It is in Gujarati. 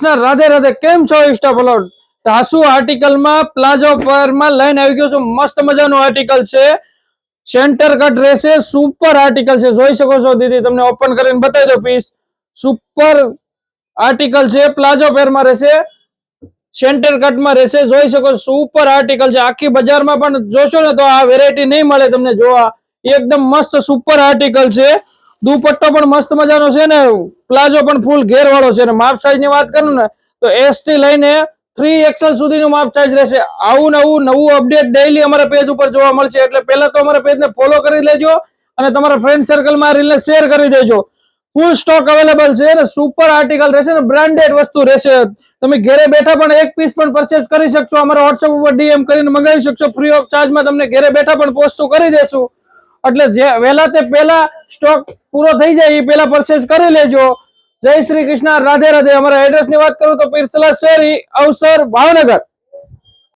કૃષ્ણ, રાધે રાધે. કેમ છો સ્ટાફ અલોટ? ધાસુ આર્ટિકલમાં પ્લાઝો પરમાં લઈને આવી ગયો છું. મસ્ત મજાનું આર્ટિકલ છે, સેન્ટર કટ રહેશે, સુપર આર્ટિકલ છે. જોઈ શકો છો દીદી, તમને ઓપન કરીને બતાવી દો પીસ. સુપર આર્ટિકલ છે, પ્લાઝો પેરમાં રહેશે, સેન્ટર કટમાં રહેશે. જોઈ શકો સુપર આર્ટિકલ છે. આખી બજારમાં પણ જોશો ને તો આ વેરાયટી નહીં મળે તમને જોવા. એકદમ મસ્ત સુપર આર્ટિકલ છે. દુપટ્ટો પણ મસ્ત મજાનો છે ને, પ્લાઝો પણ ફૂલ ઘેર વાળો છે. માપ સાઈઝ ની વાત કરું ને તો એસ થી લઈને 3XL સુધીનું માપ સાઈઝ રહેશે. આવું નવું અપડેટ ડેઈલી અમારા પેજ ઉપર જોવા મળશે. એટલે પહેલા તો અમારા પેજને ફોલો કરી લેજો અને તમારા ફ્રેન્ડ સર્કલમાં રીલને શેર કરી દેજો. ફૂલ સ્ટોક અવેલેબલ છે ને સુપર આર્ટિકલ રહેશે ને, બ્રાન્ડેડ વસ્તુ રહેશે. તમે ઘરે બેઠા પણ એક પીસ પણ પરચેસ કરી શકશો. અમારા વોટ્સએપ ઉપર ડીએમ કરીને મંગાવી શકશો. ફ્રી ઓફ ચાર્જમાં તમને ઘરે બેઠા પણ પોસ્ટ કરી દેશું. એટલે જે વહેલા તે પહેલા સ્ટોક પૂરો થઈ જાય એ પહેલા પરચેસ કરી લેજો. જય શ્રી કૃષ્ણ, રાધે રાધે. અમારા એડ્રેસ ની વાત કરું તો પીરસલા શેરી, અવસર, ભાવનગર.